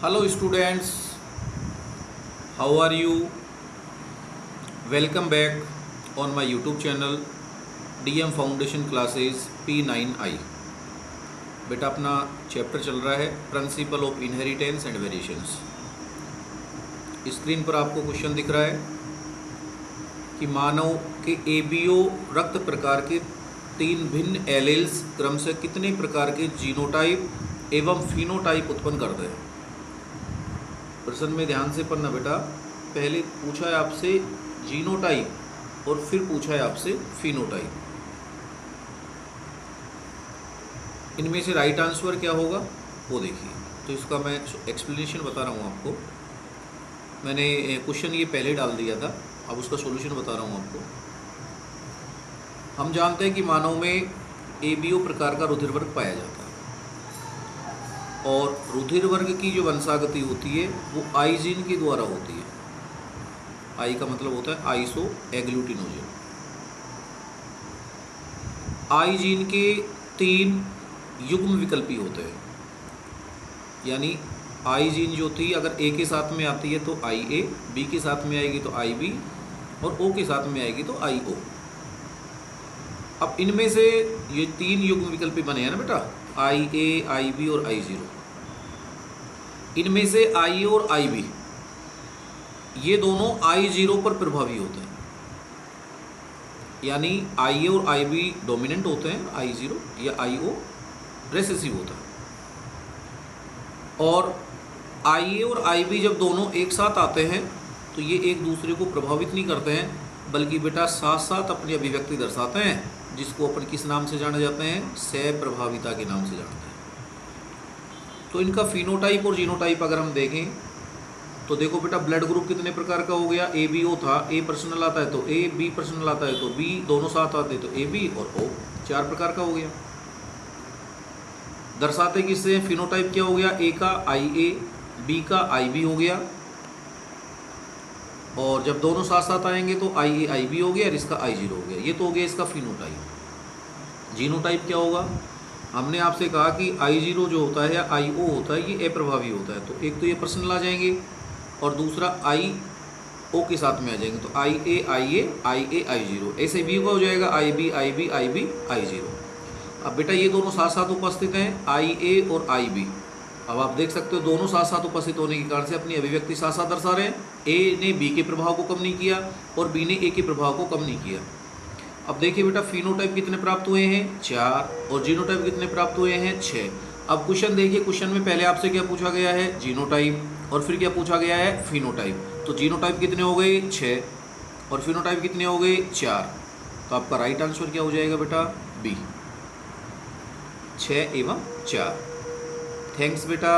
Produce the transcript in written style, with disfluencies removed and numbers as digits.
Hello students, how are you? Welcome back on my YouTube channel DM Foundation Classes P9I। बेटा अपना chapter चल रहा है principle of inheritance and variations. Screen पर आपको question दिख रहा है कि मानव के एबीओ रक्त प्रकार के 3 भिन्न एलील्स क्रमशः कितने प्रकार के जीनोटाइप एवं फिनोटाइप उत्पन्न करते हैं। प्रश्न में ध्यान से पढ़ना बेटा। पहले पूछा है आपसे जीनोटाइप और फिर पूछा है आपसे फिनोटाइप। इनमें से राइट आंसर क्या होगा वो देखिए। तो इसका मैं एक्सप्लेनेशन बता रहा हूँ आपको। मैंने क्वेश्चन ये पहले डाल दिया था, अब उसका सॉल्यूशन बता रहा हूँ आपको। हम जानते हैं कि मानव में एबीओ प्रकार का रुधिर वर्ग पाया जाता है और रुधिर वर्ग की जो वंशागति होती है वो आई जीन के द्वारा होती है। आई का मतलब होता है आइसो एग्लूटिनोजन। आई जीन के 3 युग्म विकल्पी होते हैं, यानी आई जीन जो थी अगर ए के साथ में आती है तो आई ए, बी के साथ में आएगी तो आई बी और ओ के साथ में आएगी तो आई ओ। अब इनमें से ये 3 युग्म विकल्पी बने हैं ना बेटा, आई ए, आई बी और आई जीरो। इनमें से आई ए और आई बी ये दोनों आई जीरो पर प्रभावी होते हैं, यानी आई ए और आई बी डोमिनेंट होते हैं, आई जीरो या आई ओ रेसेसिव होता है। और आई ए और आई बी जब दोनों एक साथ आते हैं तो ये एक दूसरे को प्रभावित नहीं करते हैं, बल्कि बेटा साथ साथ अपनी अभिव्यक्ति दर्शाते हैं, जिसको अपन किस नाम से जाने जाते हैं, सहप्रभाविता के नाम से जानते हैं। तो इनका फिनोटाइप और जीनोटाइप अगर हम देखें तो देखो बेटा, ब्लड ग्रुप कितने प्रकार का हो गया, ए बी ओ था, ए पर्सनल आता है तो ए, बी पर्सनल आता है तो बी, दोनों साथ आते हैं तो ए बी और ओ, 4 प्रकार का हो गया। दर्शाते किससे, फिनोटाइप क्या हो गया, ए का आई ए, बी का आई बी हो गया, और जब दोनों साथ साथ आएंगे तो आई ए आई बी हो गया और इसका आई जीरो हो गया। ये तो हो गया इसका फिनोटाइप। जीनोटाइप क्या होगा, हमने आपसे कहा कि आई जीरो जो होता है या आई ओ होता है ये अप्रभावी होता है, तो एक तो ये पर्सनल आ जाएंगे और दूसरा आई ओ के साथ में आ जाएंगे, तो आई ए आई ए, आई ए आई जीरो। ऐसे बी का हो जाएगा I B I B I B I zero. अब बेटा ये दोनों साथ साथ उपस्थित हैं, आई ए और आई बी। अब आप देख सकते हो दोनों साथ साथ उपस्थित होने के कारण से अपनी अभिव्यक्ति साथ साथ दर्शा रहे हैं। ए ने बी के प्रभाव को कम नहीं किया और बी ने ए के प्रभाव को कम नहीं किया। अब देखिए बेटा, फिनोटाइप कितने प्राप्त हुए हैं, 4, और जीनोटाइप कितने प्राप्त हुए हैं, 6। अब क्वेश्चन देखिए, क्वेश्चन में पहले आपसे क्या पूछा गया है, जीनोटाइप, और फिर क्या पूछा गया है, फिनोटाइप। तो जीनोटाइप कितने हो गए, 6, और फिनोटाइप कितने हो गए, 4। तो आपका राइट आंसर क्या हो जाएगा बेटा, बी, 6 एवं 4। थैंक्स बेटा।